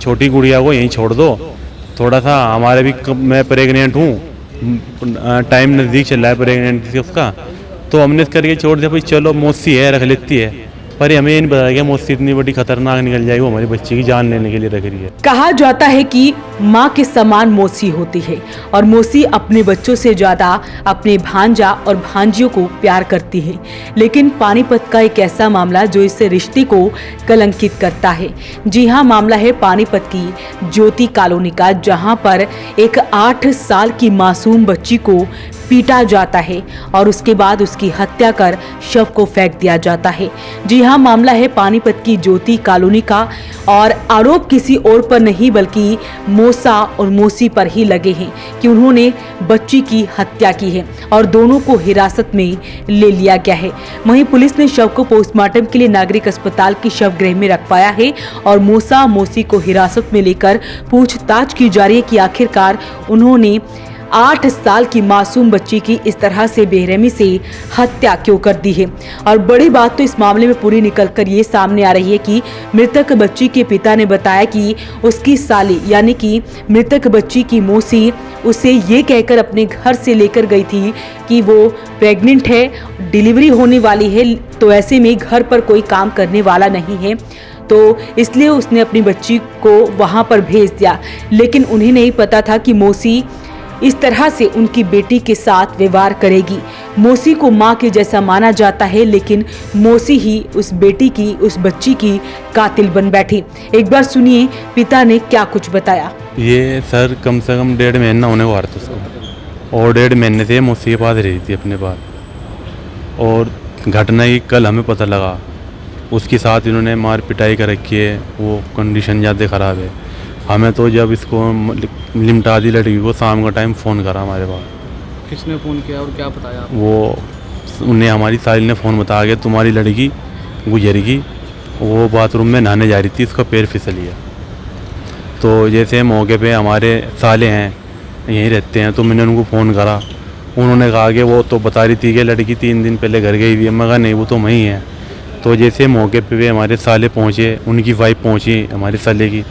छोटी गुड़िया को यहीं छोड़ दो, थोड़ा सा हमारे भी मैं प्रेग्नेंट हूँ, टाइम नज़दीक चल रहा है प्रेगनेंसी उसका, तो हमने करके छोड़ दिया भाई चलो मौसी है रख लेती है। पर हमें ये नहीं बताया कि मौसी इतनी बड़ी खतरनाक निकल जाएगी, वो हमारी बच्ची की जान लेने के लिए रख रही है। कहा जाता है कि माँ के समान मौसी होती है और मौसी अपने बच्चों से ज्यादा अपने भांजा और भांजियों को प्यार करती है, लेकिन पानीपत का एक ऐसा मामला जो इस रिश्ते को कलंकित करता है। जी हाँ, मामला है पानीपत की ज्योति कॉलोनी का, जहाँ पर एक 8 साल की मासूम बच्ची को पीटा जाता है और उसके बाद उसकी हत्या कर शव को फेंक दिया जाता है। जी हाँ, मामला है पानीपत की ज्योति कॉलोनी का और आरोप किसी और पर नहीं बल्कि मौसा और मौसी पर ही लगे हैं कि उन्होंने बच्ची की हत्या की है और दोनों को हिरासत में ले लिया गया है। वहीं पुलिस ने शव को पोस्टमार्टम के लिए नागरिक अस्पताल की शव गृह में रखवाया है और मौसा मौसी को हिरासत में लेकर पूछताछ की जा रही है कि आखिरकार उन्होंने 8 साल की मासूम बच्ची की इस तरह से बेरहमी से हत्या क्यों कर दी है। और बड़ी बात तो इस मामले में पूरी निकलकर ये सामने आ रही है कि मृतक बच्ची के पिता ने बताया कि उसकी साली यानी कि मृतक बच्ची की मौसी उसे ये कहकर अपने घर से लेकर गई थी कि वो प्रेग्नेंट है, डिलीवरी होने वाली है, तो ऐसे में घर पर कोई काम करने वाला नहीं है, तो इसलिए उसने अपनी बच्ची को वहाँ पर भेज दिया। लेकिन उन्हें नहीं पता था कि मौसी इस तरह से उनकी बेटी के साथ व्यवहार करेगी। मौसी को माँ के जैसा माना जाता है, लेकिन मौसी ही उस बेटी की, उस बच्ची की कातिल बन बैठी। एक बार सुनिए पिता ने क्या कुछ बताया। ये सर कम से कम 1.5 महीना होने को आ रहा था उसको, और 1.5 महीने से मौसी के पास रही थी अपने पास। और घटना की कल हमें पता लगा, उसके साथ इन्होंने मार पिटाई कर रखी है, वो कंडीशन ज़्यादा ख़राब है। हमें तो जब इसको लिमटा दी लड़की को, शाम का टाइम फ़ोन करा हमारे पास। किसने फ़ोन किया और क्या बताया? वो उन्हें हमारी साली ने फ़ोन बताया कि तुम्हारी लड़की गुजरेगी, वो बाथरूम में नहाने जा रही थी, उसका पैर फिसल गया। तो जैसे मौके पे हमारे साले हैं यहीं रहते हैं, तो मैंने उनको फ़ोन करा। उन्होंने कहा कि वो तो बता रही थी कि लड़की 3 दिन पहले घर गई हुई है। मैं कहा नहीं, वो तो वहीं है। तो जैसे मौके पे हमारे साले पहुँचे, उनकी वाइफ पहुँची हमारे साले की,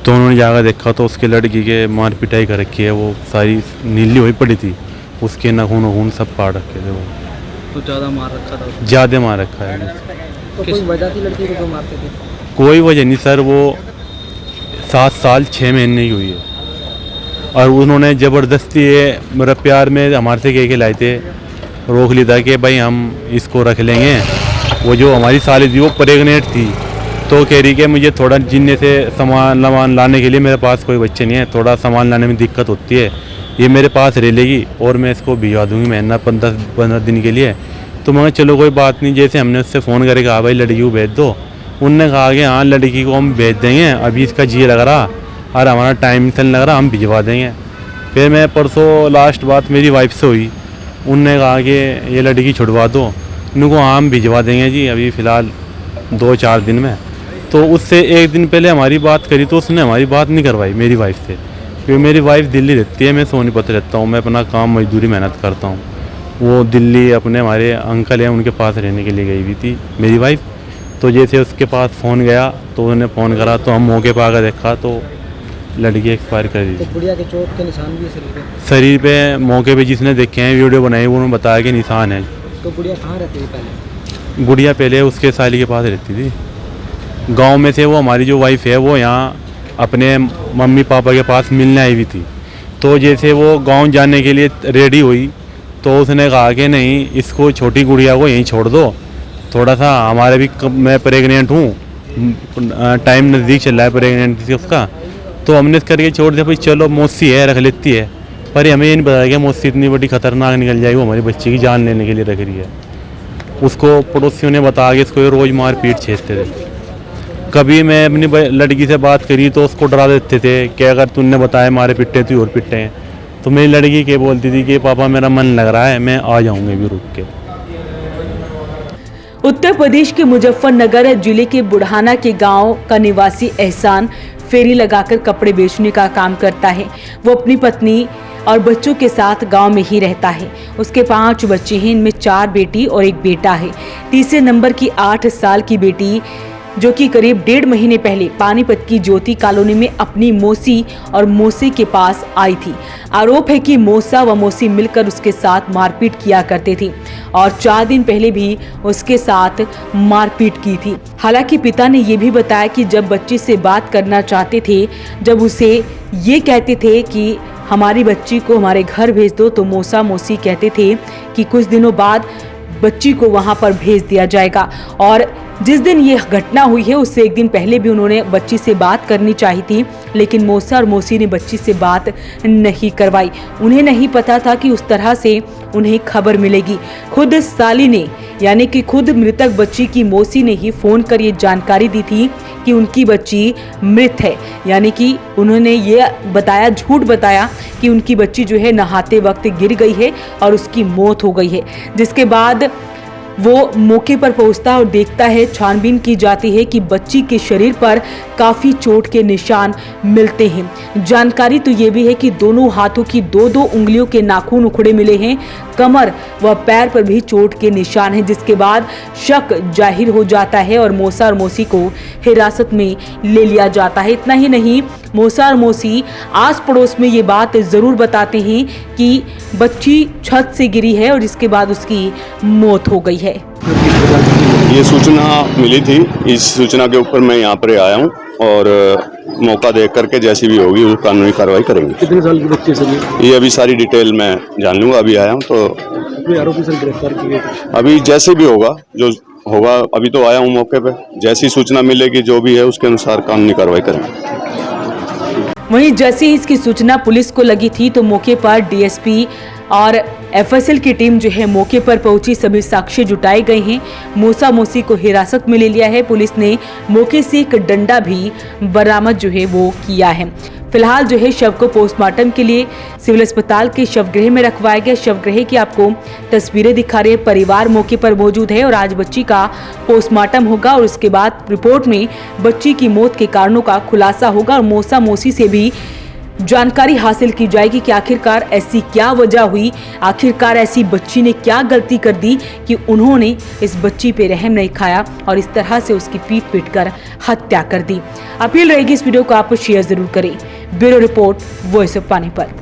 तो उन्होंने जाकर देखा तो उसके लड़की के मार पिटाई कर रखी है, वो सारी नीली हुई पड़ी थी, उसके नाखून सब पाड़ रखे थे। वो तो ज़्यादा मार रखा था? ज़्यादा मार रखा है। तो कोई वजह थी लड़की को क्यों मारते थे? कोई वजह नहीं सर, वो 7 साल 6 महीने की हुई है और उन्होंने ज़बरदस्ती मेरा प्यार में हमारे से कह के लाए थे, रोक लिया था कि भाई हम इसको रख लेंगे। वो जो हमारी साली थी वो प्रेग्नेंट थी, तो कह रही कि मुझे थोड़ा जिन्ने से सामान लाने के लिए मेरे पास कोई बच्चे नहीं है, थोड़ा सामान लाने में दिक्कत होती है, ये मेरे पास रह लेगी और मैं इसको भिजवा दूँगी महीना 15 दिन के लिए। तो मैं चलो कोई बात नहीं। जैसे हमने उससे फ़ोन करके कहा भाई लड़की को भेज दो, उनने कहा कि हाँ लड़की को हम भेज देंगे, अभी इसका जी लग रहा और हमारा टाइम नहीं लग रहा, हम भिजवा देंगे। फिर मैं परसों लास्ट बात मेरी वाइफ से हुई, उनने कहा कि ये लड़की छुड़वा दो, उनको हाँ हम भिजवा देंगे जी अभी फ़िलहाल 2-4 दिन में। तो उससे 1 दिन पहले हमारी बात करी तो उसने हमारी बात नहीं करवाई मेरी वाइफ से, क्योंकि मेरी वाइफ दिल्ली रहती है, मैं सोनीपत रहता हूँ, मैं अपना काम मजदूरी मेहनत करता हूँ। वो दिल्ली अपने हमारे अंकल हैं उनके पास रहने के लिए गई हुई थी मेरी वाइफ। तो जैसे उसके पास फ़ोन गया तो उन्होंने फ़ोन करा, तो हम मौके पर आकर देखा तो लड़की एक्सपायर कर दी। तो गुड़िया के चोट के निशान भी शरीर पे मौके पे जिसने देखे हैं वीडियो बनाई उन्होंने बताया कि निशान है। तो गुड़िया कहाँ रहती थी पहले? गुड़िया पहले उसके साली के पास रहती थी गांव में से। वो हमारी जो वाइफ है वो यहाँ अपने मम्मी पापा के पास मिलने आई हुई थी। तो जैसे वो गांव जाने के लिए रेडी हुई तो उसने कहा कि नहीं, इसको छोटी गुड़िया को यहीं छोड़ दो, थोड़ा सा हमारे भी मैं प्रेग्नेंट हूँ, टाइम नज़दीक चल रहा है प्रेगनेंसी उसका, तो हमने करके छोड़ दिया भाई चलो मौसी है रख लेती है। पर हमें ये नहीं बताया कि मौसी इतनी बड़ी खतरनाक निकल जाएगी, वो हमारी बच्ची की जान लेने के लिए रख रही है। उसको पड़ोसियों ने बताया कि इसको रोज़ मार पीट छेड़ते थे। कभी मैं अपनी लड़की से बात करी तो उसको डरा देते थे कि अगर तूने बताया मारे पिट्टे तो और पिट्टे हैं। तो मेरी लड़की क्या बोलती थी कि पापा मेरा मन लग रहा है, मैं आ जाऊँगी भी रुक के। उत्तर प्रदेश के मुजफ्फरनगर जिले के बुढ़ाना के गांव का निवासी एहसान फेरी लगाकर कपड़े बेचने का काम करता है। वो अपनी पत्नी और बच्चों के साथ गांव में ही रहता है। उसके 5 बच्चे हैं, इनमें 4 बेटी और 1 बेटा है। तीसरे नंबर की 8 साल की बेटी जो कि करीब 1.5 महीने पहले पानीपत की ज्योति कॉलोनी में अपनी मौसी और मौसी के पास आई थी। आरोप है कि मौसा व मौसी मिलकर उसके साथ मारपीट किया करते थे और 4 दिन पहले भी उसके साथ मारपीट की थी। हालांकि पिता ने ये भी बताया कि जब बच्ची से बात करना चाहते थे, जब उसे ये कहते थे कि हमारी बच्ची को हमारे घर भेज दो, तो मौसा मौसी कहते थे कि कुछ दिनों बाद बच्ची को वहां पर भेज दिया जाएगा। और जिस दिन ये घटना हुई है उससे 1 दिन पहले भी उन्होंने बच्ची से बात करनी चाहिए थी, लेकिन मौसा और मौसी ने बच्ची से बात नहीं करवाई। उन्हें नहीं पता था कि उस तरह से उन्हें खबर मिलेगी। खुद साली ने यानी कि खुद मृतक बच्ची की मौसी ने ही फोन कर ये जानकारी दी थी कि उनकी बच्ची मृत है, यानी कि उन्होंने ये बताया, झूठ बताया कि उनकी बच्ची जो है नहाते वक्त गिर गई है और उसकी मौत हो गई है। जिसके बाद वो मौके पर पहुंचता है और देखता है, छानबीन की जाती है कि बच्ची के शरीर पर काफ़ी चोट के निशान मिलते हैं। जानकारी तो ये भी है कि दोनों हाथों की 2-2 उंगलियों के नाखून उखड़े मिले हैं, कमर व पैर पर भी चोट के निशान हैं। जिसके बाद शक जाहिर हो जाता है और मौसा और मौसी को हिरासत में ले लिया जाता है। इतना ही नहीं, मौसा और मौसी आस पड़ोस में ये बात ज़रूर बताते हैं कि बच्ची छत से गिरी है और इसके बाद उसकी मौत हो गई है। ये सूचना मिली थी, इस सूचना के ऊपर मैं यहाँ पर आया हूँ और मौका देख करके जैसी भी होगी वो कानूनी कार्रवाई करेंगे। कितने साल की बच्ची है? ये अभी सारी डिटेल मैं जान लूँगा, अभी आया हूँ तो आरोपी सर गिरफ्तार किए? अभी जैसे भी होगा, जो होगा, अभी तो आया हूँ मौके पे, जैसी सूचना मिलेगी जो भी है उसके अनुसार कानूनी कार्रवाई करेंगे। वहीं जैसे ही इसकी सूचना पुलिस को लगी थी तो मौके पर डीएसपी और एफएसएल की टीम जो है मौके पर पहुंची, सभी साक्ष्य जुटाए गए हैं। मौसा मौसी को हिरासत में ले लिया है। पुलिस ने मौके से एक डंडा भी बरामद जो है वो किया है। फिलहाल जो है शव को पोस्टमार्टम के लिए सिविल अस्पताल के शवगृह में रखवाया गया। शवगृह की आपको तस्वीरें दिखा रहे हैं। परिवार मौके पर मौजूद है और आज बच्ची का पोस्टमार्टम होगा और उसके बाद रिपोर्ट में बच्ची की मौत के कारणों का खुलासा होगा और मौसा मौसी से भी जानकारी हासिल की जाएगी कि आखिरकार ऐसी क्या वजह हुई, आखिरकार ऐसी बच्ची ने क्या गलती कर दी कि उन्होंने इस बच्ची पे रहम नहीं खाया और इस तरह से उसकी पीट कर हत्या कर दी। अपील रहेगी इस वीडियो को आप शेयर जरूर करें। Bureau report, voice of Panipat.